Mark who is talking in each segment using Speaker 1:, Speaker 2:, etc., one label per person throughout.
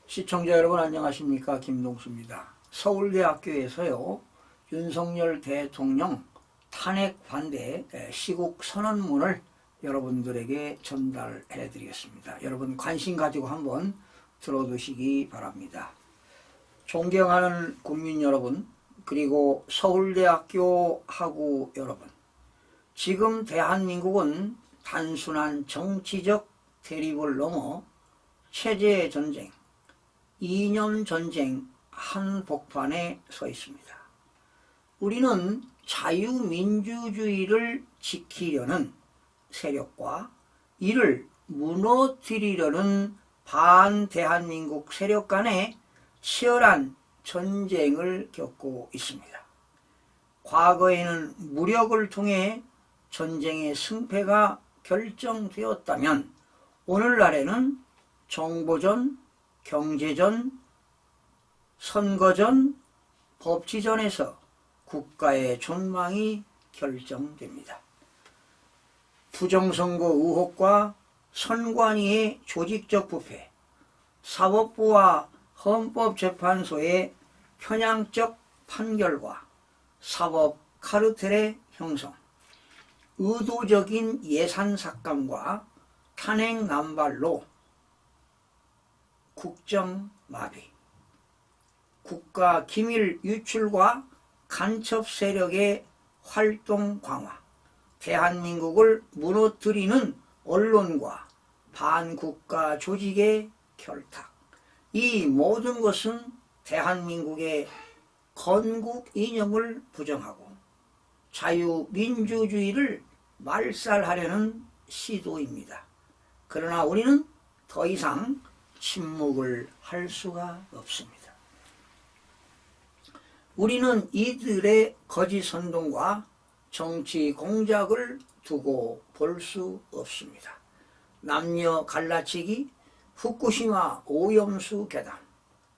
Speaker 1: 시청자 여러분 안녕하십니까? 김동수입니다. 서울대학교에서요 윤석열 대통령 탄핵 반대 시국 선언문을 여러분들에게 전달해 드리겠습니다. 여러분 관심 가지고 한번 들어두시기 바랍니다. 존경하는 국민 여러분, 그리고 서울대학교 학우 여러분, 지금 대한민국은 단순한 정치적 대립을 넘어 체제의 전쟁, 이념 전쟁 한복판에 서 있습니다. 우리는 자유민주주의를 지키려는 세력과 이를 무너뜨리려는 반대한민국 세력 간의 치열한 전쟁을 겪고 있습니다. 과거에는 무력을 통해 전쟁의 승패가 결정되었다면 오늘날에는 정보전, 경제전, 선거전, 법치전에서 국가의 존망이 결정됩니다. 부정선거 의혹과 선관위의 조직적 부패, 사법부와 헌법재판소의 편향적 판결과 사법 카르텔의 형성, 의도적인 예산 삭감과 탄핵 남발로 국정 마비, 국가 기밀 유출과 간첩 세력의 활동 강화, 대한민국을 무너뜨리는 언론과 반국가 조직의 결탁, 이 모든 것은 대한민국의 건국 이념을 부정하고 자유민주주의를 말살하려는 시도입니다. 그러나 우리는 더 이상 침묵을 할 수가 없습니다. 우리는 이들의 거짓 선동과 정치 공작을 두고 볼 수 없습니다. 남녀 갈라치기, 후쿠시마 오염수 괴담,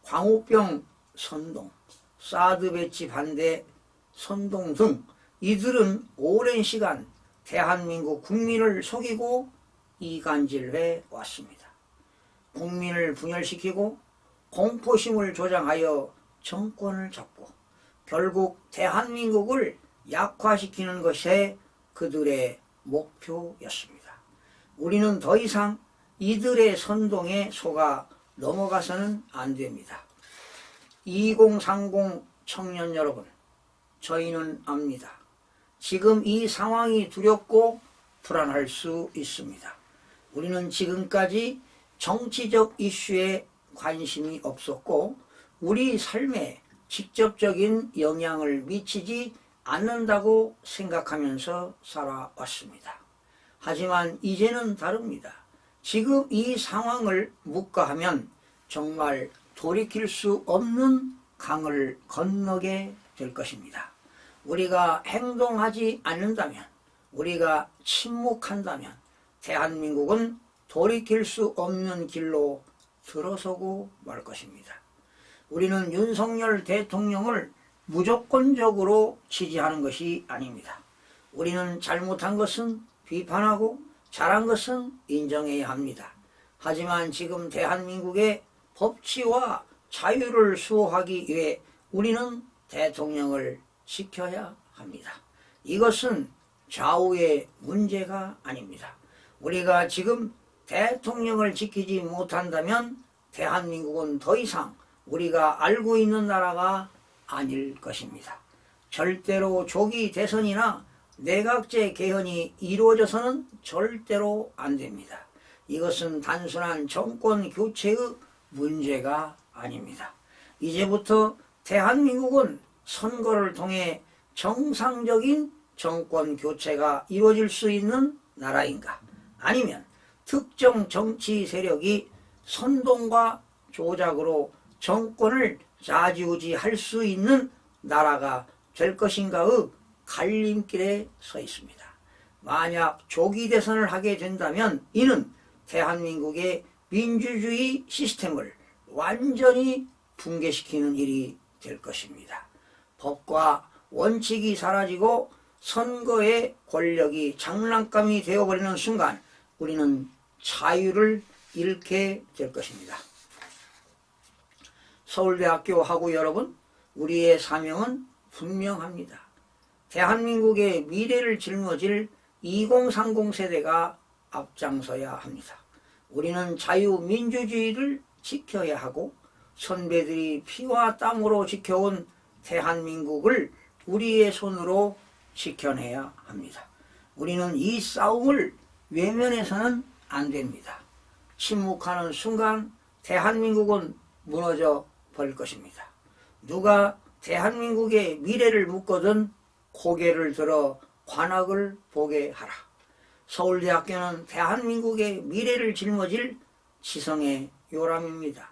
Speaker 1: 광우병 선동, 사드 배치 반대 선동 등 이들은 오랜 시간 대한민국 국민을 속이고 이간질해 왔습니다. 국민을 분열시키고 공포심을 조장하여 정권을 잡고 결국 대한민국을 약화시키는 것이 그들의 목표였습니다. 우리는 더 이상 이들의 선동에 속아 넘어가서는 안 됩니다. 2030 청년 여러분, 저희는 압니다. 지금 이 상황이 두렵고 불안할 수 있습니다. 우리는 지금까지 정치적 이슈에 관심이 없었고 우리 삶에 직접적인 영향을 미치지 않는다고 생각하면서 살아왔습니다. 하지만 이제는 다릅니다. 지금 이 상황을 묵과하면 정말 돌이킬 수 없는 강을 건너게 될 것입니다. 우리가 행동하지 않는다면, 우리가 침묵한다면 대한민국은 돌이킬 수 없는 길로 들어서고 말 것입니다. 우리는 윤석열 대통령을 무조건적으로 지지하는 것이 아닙니다. 우리는 잘못한 것은 비판하고 잘한 것은 인정해야 합니다. 하지만 지금 대한민국의 법치와 자유를 수호하기 위해 우리는 대통령을 지켜야 합니다. 이것은 좌우의 문제가 아닙니다. 우리가 지금 대통령을 지키지 못한다면 대한민국은 더 이상 우리가 알고 있는 나라가 아닐 것입니다. 절대로 조기 대선이나 내각제 개헌이 이루어져서는 절대로 안 됩니다. 이것은 단순한 정권 교체의 문제가 아닙니다. 이제부터 대한민국은 선거를 통해 정상적인 정권 교체가 이루어질 수 있는 나라인가? 아니면 특정 정치 세력이 선동과 조작으로 정권을 좌지우지할 수 있는 나라가 될 것인가의 갈림길에 서 있습니다. 만약 조기 대선을 하게 된다면 이는 대한민국의 민주주의 시스템을 완전히 붕괴시키는 일이 될 것입니다. 법과 원칙이 사라지고 선거의 권력이 장난감이 되어버리는 순간 우리는 자유를 잃게 될 것입니다. 서울대학교 학우 여러분, 우리의 사명은 분명합니다. 대한민국의 미래를 짊어질 2030 세대가 앞장서야 합니다. 우리는 자유민주주의를 지켜야 하고 선배들이 피와 땀으로 지켜온 대한민국을 우리의 손으로 지켜내야 합니다. 우리는 이 싸움을 외면해서는 안 됩니다. 침묵하는 순간 대한민국은 무너져 버릴 것입니다. 누가 대한민국의 미래를 묻거든 고개를 들어 관악을 보게 하라. 서울대학교는 대한민국의 미래를 짊어질 지성의 요람입니다.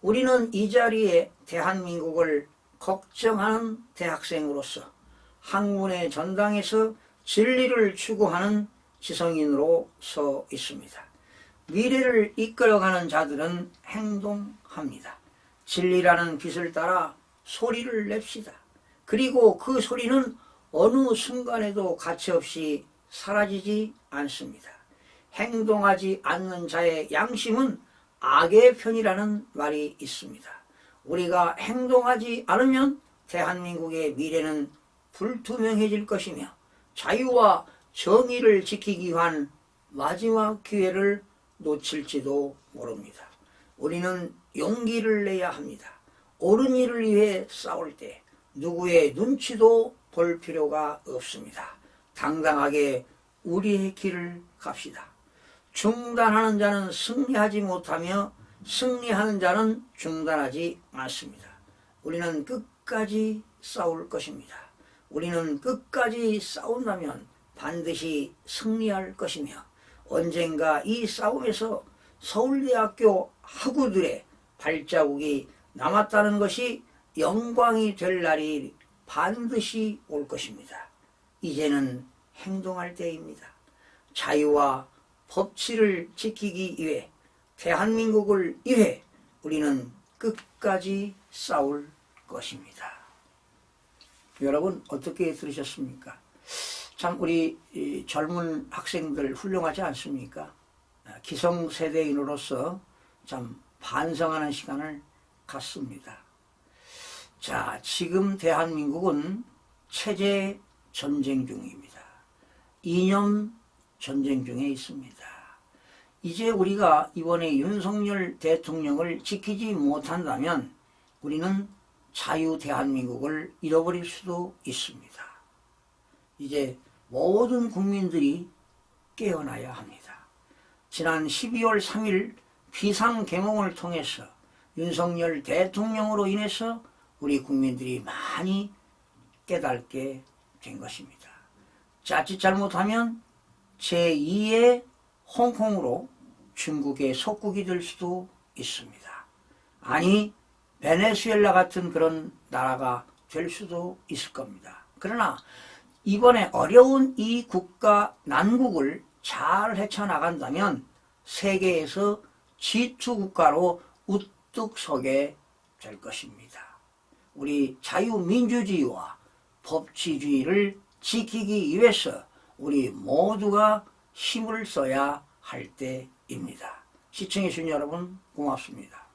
Speaker 1: 우리는 이 자리에 대한민국을 걱정하는 대학생으로서 학문의 전당에서 진리를 추구하는 지성인으로 서 있습니다. 미래를 이끌어가는 자들은 행동합니다. 진리라는 빛을 따라 소리를 냅시다. 그리고 그 소리는 어느 순간에도 가치없이 사라지지 않습니다. 행동하지 않는 자의 양심은 악의 편이라는 말이 있습니다. 우리가 행동하지 않으면 대한민국의 미래는 불투명해질 것이며 자유와 정의를 지키기 위한 마지막 기회를 놓칠지도 모릅니다. 우리는 용기를 내야 합니다. 옳은 일을 위해 싸울 때 누구의 눈치도 볼 필요가 없습니다. 당당하게 우리의 길을 갑시다. 중단하는 자는 승리하지 못하며 승리하는 자는 중단하지 않습니다. 우리는 끝까지 싸울 것입니다. 우리는 끝까지 싸운다면 반드시 승리할 것이며 언젠가 이 싸움에서 서울대학교 학우들의 발자국이 남았다는 것이 영광이 될 날이 반드시 올 것입니다. 이제는 행동할 때입니다. 자유와 법치를 지키기 위해 대한민국을 위해 우리는 끝까지 싸울 것입니다. 여러분 어떻게 들으셨습니까? 참 우리 젊은 학생들 훌륭하지 않습니까? 기성세대인으로서 참 반성하는 시간을 갖습니다. 자, 지금 대한민국은 체제 전쟁 중입니다. 이념 전쟁 중에 있습니다. 이제 우리가 이번에 윤석열 대통령을 지키지 못한다면 우리는 자유 대한민국을 잃어버릴 수도 있습니다. 이제 모든 국민들이 깨어나야 합니다. 지난 12월 3일 비상계몽을 통해서 윤석열 대통령으로 인해서 우리 국민들이 많이 깨닫게 된 것입니다. 자칫 잘못하면 제2의 홍콩으로 중국의 속국이 될 수도 있습니다. 아니 베네수엘라 같은 그런 나라가 될 수도 있을 겁니다. 그러나 이번에 어려운 이 국가 난국을 잘 헤쳐나간다면 세계에서 G2 국가로 우뚝 서게 될 것입니다. 우리 자유민주주의와 법치주의를 지키기 위해서 우리 모두가 힘을 써야 할 때입니다. 시청해 주신 여러분 고맙습니다.